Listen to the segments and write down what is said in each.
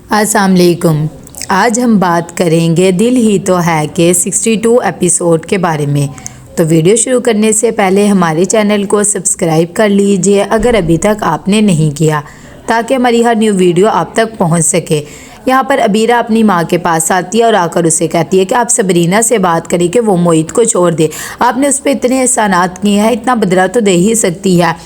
अस्सलाम वालेकुम। आज हम बात करेंगे दिल ही तो है के 62 एपिसोड के बारे में। तो वीडियो शुरू करने से पहले हमारे चैनल को सब्सक्राइब कर लीजिए अगर अभी तक आपने नहीं किया, ताकि हमारी हर न्यू वीडियो आप तक पहुंच सके। यहाँ पर अबीरा अपनी माँ के पास आती है और आकर उसे कहती है कि आप सबरीना से बात करें कि वो मोहित को छोड़ दे। आपने उस पर इतने एहसानात किए हैं, इतना बदला तो दे ही सकती है।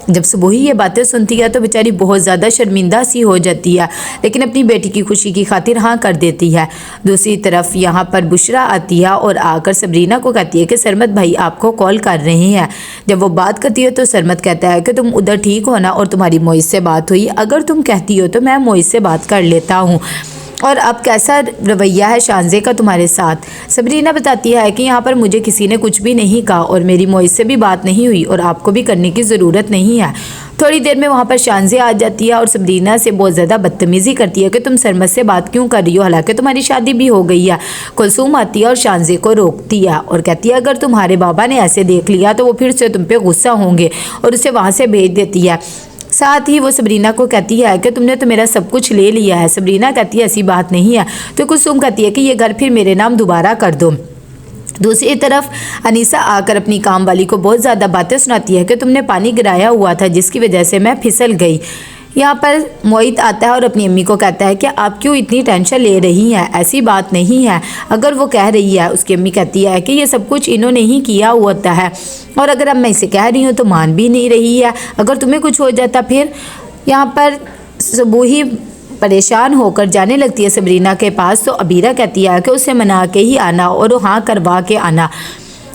जब सुबह ही ये बातें सुनती है तो बेचारी बहुत ज़्यादा शर्मिंदा सी हो जाती है, लेकिन अपनी बेटी की खुशी की खातिर हाँ कर देती है। दूसरी तरफ यहाँ पर बुशरा आती है और आकर सबरीना को कहती है कि सरमत भाई आपको कॉल कर रहे हैं। जब वो बात करती है तो सरमत कहता है कि तुम उधर ठीक हो ना, और तुम्हारी मोहित से बात हुई? अगर तुम कहती हो तो मैं मोहित से बात कर लेता हूँ। और अब कैसा रवैया है शानजे का तुम्हारे साथ? सबरीना बताती है कि यहाँ पर मुझे किसी ने कुछ भी नहीं कहा और मेरी मोहित से भी बात नहीं हुई और आपको भी करने की ज़रूरत नहीं है। थोड़ी देर में वहाँ पर शानजे आ जाती है और सबरीना से बहुत ज़्यादा बदतमीज़ी करती है कि तुम सरमत से बात क्यों कर रही हो, हालांकि तुम्हारी शादी भी हो गई है। कुलसूम आती है और शानजे को रोकती है और कहती है अगर तुम्हारे बाबा ने ऐसे देख लिया तो वो फिर से तुम पे गुस्सा होंगे, और उसे वहाँ से भेज देती है। साथ ही वो सबरीना को कहती है कि तुमने तो मेरा सब कुछ ले लिया है। सबरीना कहती है ऐसी बात नहीं है। तो कुलसूम कहती है कि ये घर फिर मेरे नाम दोबारा कर दो। दूसरी तरफ अनीसा आकर अपनी काम वाली को बहुत ज़्यादा बातें सुनाती है कि तुमने पानी गिराया हुआ था जिसकी वजह से मैं फिसल गई। यहाँ पर मोहित आता है और अपनी अम्मी को कहता है कि आप क्यों इतनी टेंशन ले रही हैं, ऐसी बात नहीं है। अगर वो कह रही है, उसकी अम्मी कहती है कि ये सब कुछ इन्होंने ही किया होता है, और अगर अब मैं इसे कह रही हूँ तो मान भी नहीं रही है। अगर तुम्हें कुछ हो जाता फिर? यहाँ पर सबूही परेशान होकर जाने लगती है सबरीना के पास, तो अबीरा कहती है कि उसे मना के ही आना और हाँ करवा के आना।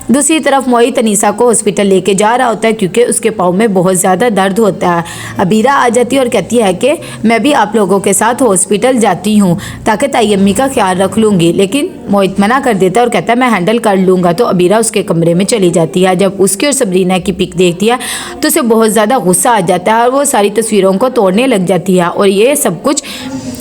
दूसरी तरफ मोहित अनीसा को हॉस्पिटल लेके जा रहा होता है क्योंकि उसके पाँव में बहुत ज़्यादा दर्द होता है। अबीरा आ जाती है और कहती है कि मैं भी आप लोगों के साथ हॉस्पिटल जाती हूँ ताकि ताई अम्मी का ख्याल रख लूँगी, लेकिन मोहित मना कर देता है और कहता है मैं हैंडल कर लूँगा। तो अबीरा उसके कमरे में चली जाती है। जब उसकी और सबरीना की पिक देखती है तो उसे बहुत ज़्यादा गुस्सा आ जाता है और वो सारी तस्वीरों को तोड़ने लग जाती है, और ये सब कुछ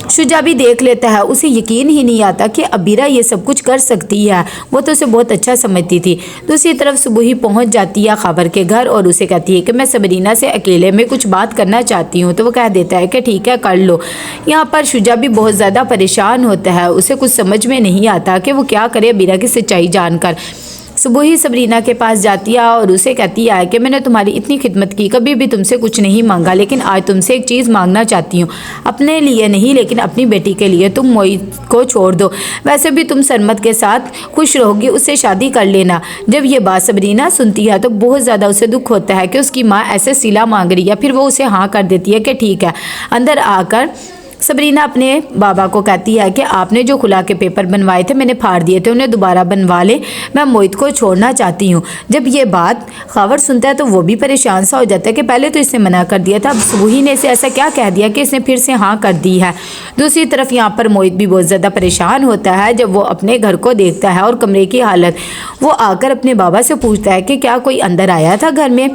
शुजा भी देख लेता है। उसे यकीन ही नहीं आता कि अबीरा ये सब कुछ कर सकती है, वो तो उसे बहुत अच्छा समझती थी। दूसरी तरफ सुबह ही पहुंच जाती है खबर के घर और उसे कहती है कि मैं सबरीना से अकेले में कुछ बात करना चाहती हूँ। तो वो कह देता है कि ठीक है कर लो। यहाँ पर शुजा भी बहुत ज़्यादा परेशान होता है, उसे कुछ समझ में नहीं आता कि वो क्या करे अबीरा की सच्चाई जानकर। सुबह ही सबरीना के पास जाती है और उसे कहती है कि मैंने तुम्हारी इतनी खिदमत की, कभी भी तुमसे कुछ नहीं मांगा, लेकिन आज तुमसे एक चीज़ मांगना चाहती हूँ। अपने लिए नहीं लेकिन अपनी बेटी के लिए तुम मोहित को छोड़ दो। वैसे भी तुम सरमत के साथ खुश रहोगी, उससे शादी कर लेना। जब ये बात सबरीना सुनती है तो बहुत ज़्यादा उसे दुख होता है कि उसकी माँ ऐसे सिला मांग रही है। फिर वो उसे हाँ कर देती है कि ठीक है। अंदर आकर सबरीना अपने बाबा को कहती है कि आपने जो खुला के पेपर बनवाए थे मैंने फाड़ दिए थे, उन्हें दोबारा बनवा ले, मैं मोहित को छोड़ना चाहती हूँ। जब ये बात खबर सुनता है तो वो भी परेशान सा हो जाता है कि पहले तो इसने मना कर दिया था, अब सुबही ने इसे ऐसा क्या कह दिया कि इसने फिर से हाँ कर दी है। दूसरी तरफ यहाँ पर मोहित भी बहुत ज़्यादा परेशान होता है जब वो अपने घर को देखता है और कमरे की हालत। वो आकर अपने बाबा से पूछता है कि क्या कोई अंदर आया था घर में?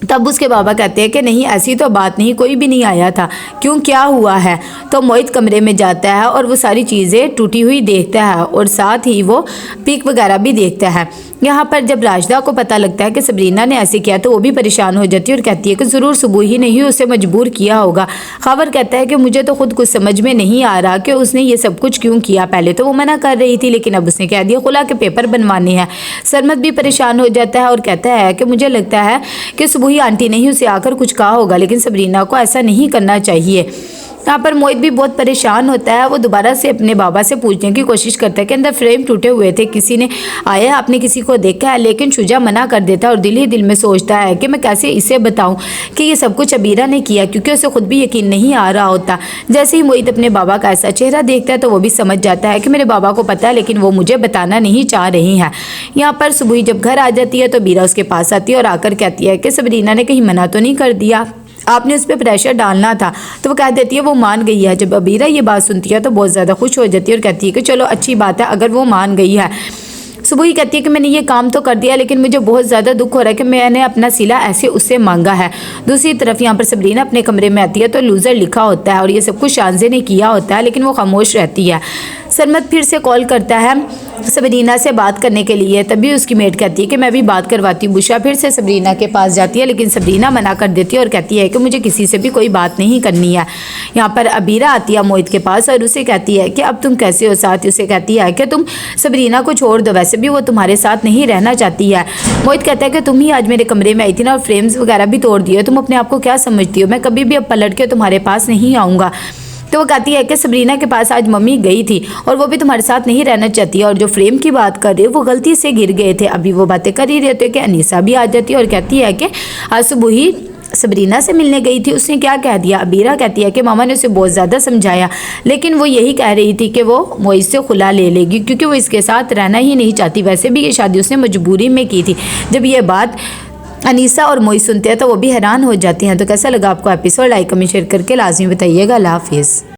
तब उसके बाबा कहते हैं कि नहीं, ऐसी तो बात नहीं, कोई भी नहीं आया था। क्यों, क्या हुआ है? तो मोहित कमरे में जाता है और वो सारी चीज़ें टूटी हुई देखता है और साथ ही वो पिक वगैरह भी देखता है। यहाँ पर जब राशिदा को पता लगता है कि सबरीना ने ऐसे किया तो वो भी परेशान हो जाती है और कहती है कि ज़रूर सुबह ही नहीं उसे मजबूर किया होगा। खबर कहता है कि मुझे तो खुद कुछ समझ में नहीं आ रहा कि उसने ये सब कुछ क्यों किया। पहले तो वो मना कर रही थी, लेकिन अब उसने कह दिया खुला के पेपर बनवाने हैं। सरमत भी परेशान हो जाता है और कहता है कि मुझे लगता है कि सुबह ही आंटी ने ही उसे आकर कुछ कहा होगा, लेकिन सबरीना को ऐसा नहीं करना चाहिए। यहाँ पर मोहित भी बहुत परेशान होता है। वो दोबारा से अपने बाबा से पूछने की कोशिश करता है कि अंदर फ्रेम टूटे हुए थे, किसी ने आया, आपने किसी को देखा है? लेकिन शुजा मना कर देता है और दिल ही दिल में सोचता है कि मैं कैसे इसे बताऊं कि ये सब कुछ अबीरा ने किया, क्योंकि उसे खुद भी यकीन नहीं आ रहा होता। जैसे ही मोहित अपने बाबा का ऐसा चेहरा देखता है तो वो भी समझ जाता है कि मेरे बाबा को पता है, लेकिन वो मुझे बताना नहीं चाह रही हैं। यहाँ पर सुबह जब घर आ जाती है तो अबीरा उसके पास आती है और आकर कहती है कि सबरीना ने कहीं मना तो नहीं कर दिया, आपने उस पर प्रेशर डालना था? तो वो कह देती है वो मान गई है। जब अबीरा ये बात सुनती है तो बहुत ज़्यादा खुश हो जाती है और कहती है कि चलो अच्छी बात है अगर वो मान गई है। सुबह ही कहती है कि मैंने ये काम तो कर दिया, लेकिन मुझे बहुत ज़्यादा दुख हो रहा है कि मैंने अपना सिला ऐसे उससे मांगा है। दूसरी तरफ यहाँ पर सबरीना अपने कमरे में आती है तो लूज़र लिखा होता है और ये सब कुछ शानजे ने किया होता है, लेकिन वो खामोश रहती है। सरमत फिर से कॉल करता है सबरीना से बात करने के लिए, तभी उसकी मेट कहती है कि मैं भी बात करवाती हूँ। बुशरा फिर से सबरीना के पास जाती है, लेकिन सबरीना मना कर देती है और कहती है कि मुझे किसी से भी कोई बात नहीं करनी है। यहाँ पर अबीरा आती है मोहित के पास और उसे कहती है कि अब तुम कैसे हो। साथ ही उसे कहती है कि तुम सबरीना को छोड़ दो, वैसे भी वो तुम्हारे साथ नहीं रहना चाहती है। मोहित कहता है कि तुम ही आज मेरे कमरे में आई थी ना और फ्रेम्स वगैरह भी तोड़ दिए, तुम अपने आप को क्या समझती हो, मैं कभी भी अब पलट के तुम्हारे पास नहीं आऊँगा। तो वो कहती है कि सबरीना के पास आज मम्मी गई थी और वो भी तुम्हारे साथ नहीं रहना चाहती है, और जो फ्रेम की बात कर रही है वो गलती से गिर गए थे। अभी वो बातें कर ही रहे थे कि अनीसा भी आ जाती है और कहती है कि आज सुबह ही सबरीना से मिलने गई थी, उसने क्या कह दिया। अबीरा कहती है कि मामा ने उसे बहुत ज़्यादा समझाया, लेकिन वो यही कह रही थी कि वो मोहित से खुला ले लेगी क्योंकि वो इसके साथ रहना ही नहीं चाहती। वैसे भी ये शादी उसने मजबूरी में की थी। जब ये बात अनीसा और मोहित सुनते हैं तो वो भी हैरान हो जाती हैं। तो कैसा लगा आपको एपिसोड, लाइक कमेंट शेयर करके लाजमी बताइएगा। अल्लाह हाफिज़।